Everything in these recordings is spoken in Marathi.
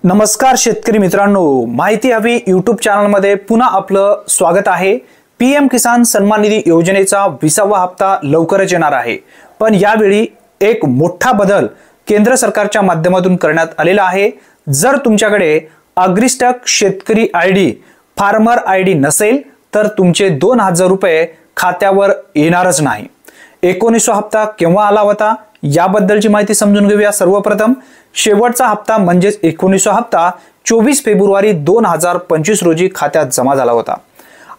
नमस्कार शेतकरी मित्रांनो, माहिती हवी यूट्यूब चॅनलमध्ये पुन्हा आपलं स्वागत आहे। पीएम किसान सन्मान निधी योजनेचा 20वा हप्ता लवकरच येणार आहे, पण यावेळी एक मोठा बदल केंद्र सरकारच्या माध्यमातून करण्यात आलेला आहे। जर तुमच्याकडे अग्रिस्टक शेतकरी आयडी फार्मर आयडी नसेल तर तुमचे 2000 रुपये खात्यावर येणारच नाही। 19वा हप्ता केव्हा आला होता याबद्दलची माहिती समजून घेऊया। सर्वप्रथम शेवटचा हप्ता म्हणजे 19वा हप्ता 24 फेब्रुवारी 2025 रोजी खात्यात जमा झाला होता।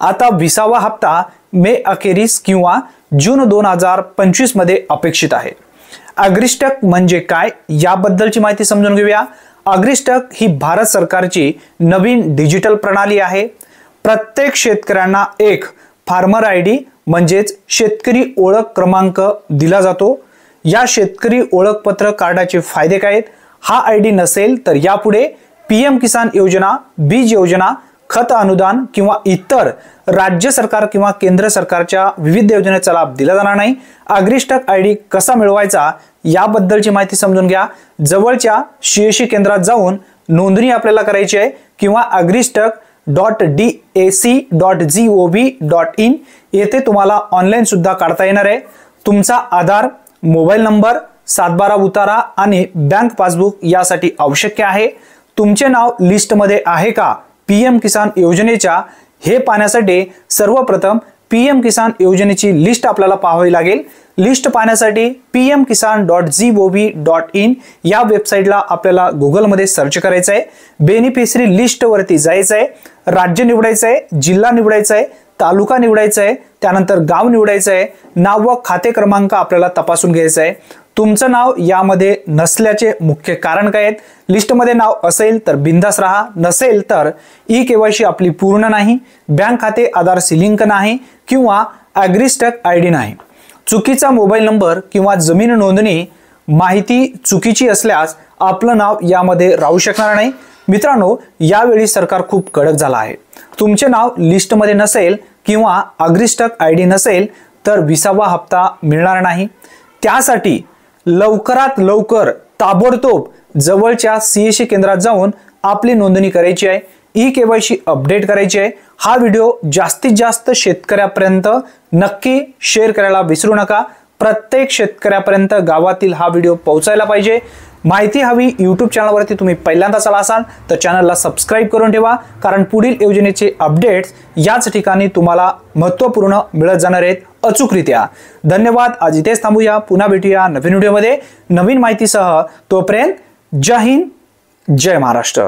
आता 20वा हप्ता मे अखेरीस किंवा जून 2025 मध्ये अपेक्षित आहे। अग्रिस्टक म्हणजे काय याबद्दलची माहिती समजून घेऊया। अग्रिस्टक ही भारत सरकारची नवीन डिजिटल प्रणाली आहे। प्रत्येक शेतकऱ्यांना एक फार्मर आयडी म्हणजेच शेतकरी ओळख क्रमांक दिला जातो। या शेतकरी ओळखपत्र कार्डाचे फायदे काय आहेत? हा आयडी नसेल तर यापुढे पीएम किसान योजना, बीज योजना, खत अनुदान किंवा इतर राज्य सरकार किंवा केंद्र सरकारच्या विविध योजनेचा लाभ दिला जाणार नाही। अग्रिस्टक आयडी कसा मिळवायचा याबद्दलची माहिती समजून घ्या। जवळच्या सीएससी केंद्रात जाऊन नोंदणी आपल्याला करायची आहे किंवा agristac.dac.gov.in येथे तुम्हाला ऑनलाइन सुद्धा काढता येणार आहे। तुमचा आधार, मोबाईल नंबर, 712 उतारा आणि बँक पासबुक यासाठी आवश्यक आहे। तुमचे नाव लिस्ट मध्ये आहे का पीएम किसान योजनेच्या हे पाहण्यासाठी सर्वप्रथम पीएम किसान योजनेची लिस्ट आपल्याला पाहावी लागेल। लिस्ट पाहण्यासाठी pmkisan.gov.in या वेबसाईटला आपल्याला गुगल मध्ये सर्च करायचं आहे। बेनिफिशरी लिस्ट वरती जायचं आहे, राज्य निवडायचं आहे, जिल्हा निवडायचा आहे, तालुका निवडायचा आहे, त्यानंतर गाव निवडायचं आहे, नाव व खाते क्रमांक आपल्याला तपासून घ्यायचा आहे। तुमचं नाव यामध्ये नसल्याचे मुख्य कारण काय आहेत? लिस्टमध्ये नाव असेल तर बिंदास राहा, नसेल तर ई-केवायसी आपली पूर्ण नाही, बँक खाते आधारशी लिंक नाही किंवा अग्रिस्टक आयडी नाही, चुकीचा मोबाईल नंबर किंवा जमीन नोंदणी माहिती चुकीची असल्यास आपलं नाव यामध्ये राहू शकणार नाही। मित्रांनो, यावेळी सरकार खूप कडक झाला आहे। तुमचे नाव लिस्टमध्ये नसेल किंवा अग्रिस्टक आयडी नसेल तर 20वा हप्ता मिळणार नाही। त्यासाठी लवकरात लवकर ताबडतोब जवळच्या सीएससी केंद्रात जाऊन आपली नोंदणी करायची आहे, ई-केवायसी अपडेट करायची आहे। हा व्हिडिओ जास्तीत जास्त शेतकऱ्यापर्यंत नक्की शेअर करायला विसरू नका। प्रत्येक शेतकऱ्यापर्यंत गावातील हा व्हिडिओ पोहोचायला पाहिजे। माहिती हवी यूट्यूब चॅनलवरती तुम्ही पहिल्यांदाच आला असाल तर चॅनलला सबस्क्राइब करून ठेवा, कारण पुढील योजनेचे अपडेट्स याच ठिकाणी तुम्हाला महत्त्वपूर्ण मिळत जाणार आहेत अचूकरित्या। धन्यवाद। आज इथेच थांबूया, पुन्हा भेटूया नवीन व्हिडिओमध्ये नवीन माहितीसह। तोपर्यंत जय हिंद, जय महाराष्ट्र।